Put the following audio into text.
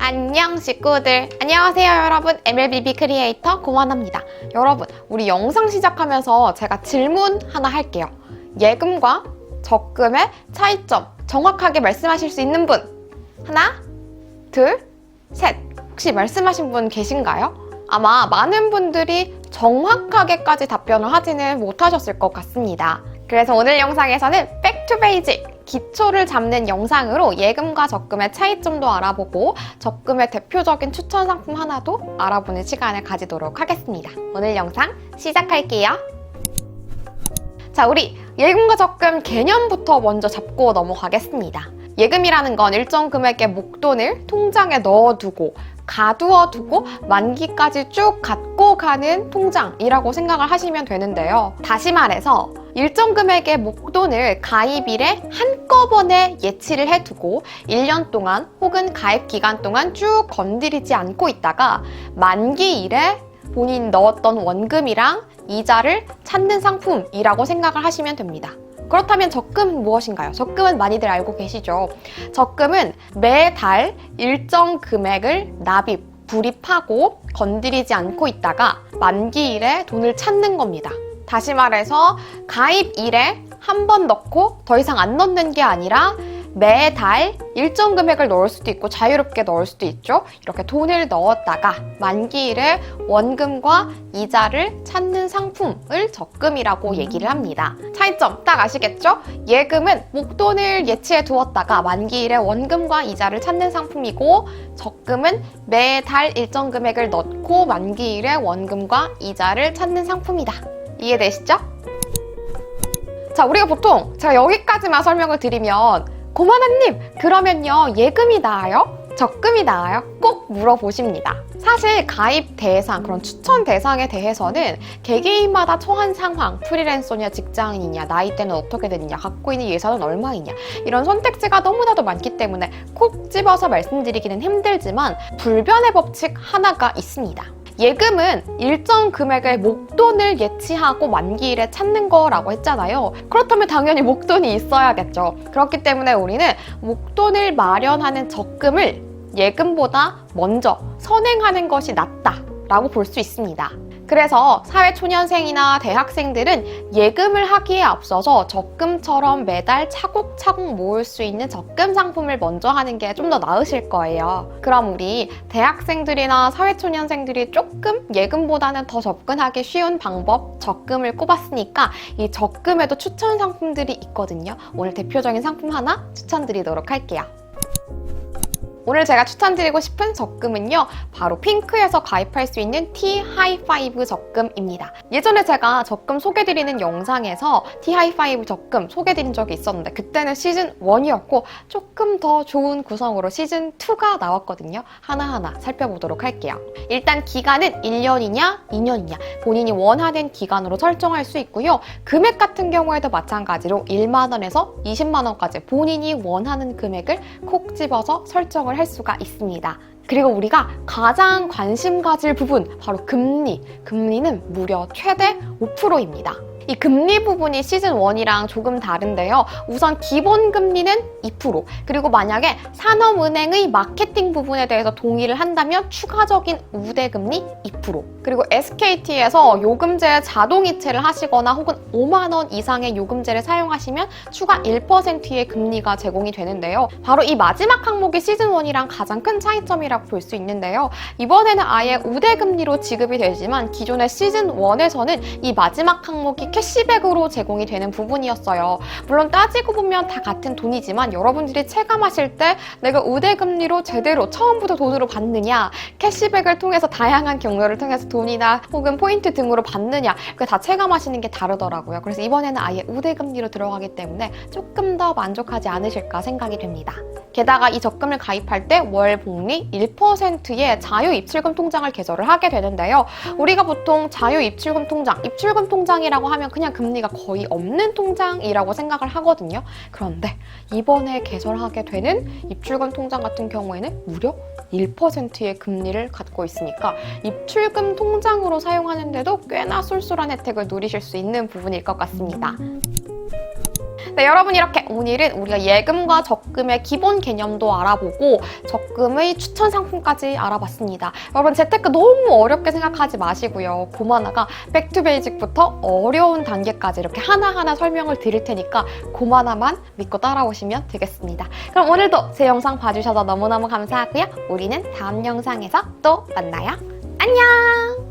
안녕 식구들. 안녕하세요 여러분. MLBB 크리에이터 고만합니다. 여러분, 우리 영상 시작하면서 제가 질문 하나 할게요. 예금과 적금의 차이점 정확하게 말씀하실 수 있는 분? 하나, 둘, 셋. 혹시 말씀하신 분 계신가요? 아마 많은 분들이 정확하게까지 답변을 하지는 못하셨을 것 같습니다. 그래서 오늘 영상에서는 Back to Basic, 기초를 잡는 영상으로 예금과 적금의 차이점도 알아보고 적금의 대표적인 추천 상품 하나도 알아보는 시간을 가지도록 하겠습니다. 오늘 영상 시작할게요. 자, 우리 예금과 적금 개념부터 먼저 잡고 넘어가겠습니다. 예금이라는 건 일정 금액의 목돈을 통장에 넣어두고 가두어두고 만기까지 쭉 갖고 가는 통장이라고 생각을 하시면 되는데요. 다시 말해서 일정 금액의 목돈을 가입일에 한꺼번에 예치를 해두고 1년 동안 혹은 가입 기간 동안 쭉 건드리지 않고 있다가 만기일에 본인이 넣었던 원금이랑 이자를 찾는 상품이라고 생각을 하시면 됩니다. 그렇다면 적금은 무엇인가요? 적금은 많이들 알고 계시죠? 적금은 매달 일정 금액을 납입, 불입하고 건드리지 않고 있다가 만기일에 돈을 찾는 겁니다. 다시 말해서 가입일에 한 번 넣고 더 이상 안 넣는 게 아니라 매달 일정 금액을 넣을 수도 있고 자유롭게 넣을 수도 있죠. 이렇게 돈을 넣었다가 만기일에 원금과 이자를 찾는 상품을 적금이라고 얘기를 합니다. 차이점 딱 아시겠죠? 예금은 목돈을 예치해 두었다가 만기일에 원금과 이자를 찾는 상품이고, 적금은 매달 일정 금액을 넣고 만기일에 원금과 이자를 찾는 상품이다. 이해되시죠? 자, 우리가 보통 제가 여기까지만 설명을 드리면 고만아님, 그러면요 예금이 나아요? 적금이 나아요? 꼭 물어보십니다. 사실 가입 대상, 그런 추천 대상에 대해서는 개개인마다 처한 상황, 프리랜서냐 직장인이냐, 나이대는 어떻게 되느냐, 갖고 있는 예산은 얼마이냐, 이런 선택지가 너무나도 많기 때문에 콕 집어서 말씀드리기는 힘들지만 불변의 법칙 하나가 있습니다. 예금은 일정 금액의 목돈을 예치하고 만기일에 찾는 거라고 했잖아요. 그렇다면 당연히 목돈이 있어야겠죠. 그렇기 때문에 우리는 목돈을 마련하는 적금을 예금보다 먼저 선행하는 것이 낫다라고 볼 수 있습니다. 그래서 사회초년생이나 대학생들은 예금을 하기에 앞서서 적금처럼 매달 차곡차곡 모을 수 있는 적금 상품을 먼저 하는 게 좀 더 나으실 거예요. 그럼 우리 대학생들이나 사회초년생들이 조금 예금보다는 더 접근하기 쉬운 방법, 적금을 꼽았으니까 이 적금에도 추천 상품들이 있거든요. 오늘 대표적인 상품 하나 추천드리도록 할게요. 오늘 제가 추천드리고 싶은 적금은요, 바로 핑크에서 가입할 수 있는 T-하이파이브 적금입니다. 예전에 제가 적금 소개드리는 영상에서 T-하이파이브 적금 소개드린 적이 있었는데 그때는 시즌 1이었고 조금 더 좋은 구성으로 시즌 2가 나왔거든요. 하나하나 살펴보도록 할게요. 일단 기간은 1년이냐 2년이냐 본인이 원하는 기간으로 설정할 수 있고요. 금액 같은 경우에도 마찬가지로 1만 원에서 20만 원까지 본인이 원하는 금액을 콕 집어서 설정을 할 수가 있습니다. 그리고 우리가 가장 관심 가질 부분, 바로 금리. 금리는 무려 최대 5%입니다. 이 금리 부분이 시즌 1이랑 조금 다른데요. 우선 기본 금리는 2%, 그리고 만약에 산업은행의 마케팅 부분에 대해서 동의를 한다면 추가적인 우대금리 2%, 그리고 SKT에서 요금제 자동이체를 하시거나 혹은 5만 원 이상의 요금제를 사용하시면 추가 1%의 금리가 제공이 되는데요. 바로 이 마지막 항목이 시즌 1이랑 가장 큰 차이점이라고 볼 수 있는데요. 이번에는 아예 우대금리로 지급이 되지만 기존의 시즌 1에서는 이 마지막 항목이 캐시백으로 제공이 되는 부분이었어요. 물론 따지고 보면 다 같은 돈이지만 여러분들이 체감하실 때 내가 우대금리로 제대로 처음부터 돈으로 받느냐, 캐시백을 통해서 다양한 경로를 통해서 돈이나 혹은 포인트 등으로 받느냐, 그게 다 체감하시는 게 다르더라고요. 그래서 이번에는 아예 우대금리로 들어가기 때문에 조금 더 만족하지 않으실까 생각이 됩니다. 게다가 이 적금을 가입할 때 월 복리 1%의 자유입출금 통장을 개설을 하게 되는데요. 우리가 보통 자유입출금 통장, 입출금 통장이라고 하면 그냥 금리가 거의 없는 통장이라고 생각을 하거든요. 그런데 이번에 개설하게 되는 입출금 통장 같은 경우에는 무려 1%의 금리를 갖고 있으니까 입출금 통장으로 사용하는데도 꽤나 쏠쏠한 혜택을 누리실 수 있는 부분일 것 같습니다. 네, 여러분 이렇게 오늘은 우리가 예금과 적금의 기본 개념도 알아보고 적금의 추천 상품까지 알아봤습니다. 여러분 재테크 너무 어렵게 생각하지 마시고요. 고마나가 백투베이직부터 어려운 단계까지 이렇게 하나하나 설명을 드릴 테니까 고마나만 믿고 따라오시면 되겠습니다. 그럼 오늘도 제 영상 봐주셔서 너무너무 감사하고요. 우리는 다음 영상에서 또 만나요. 안녕!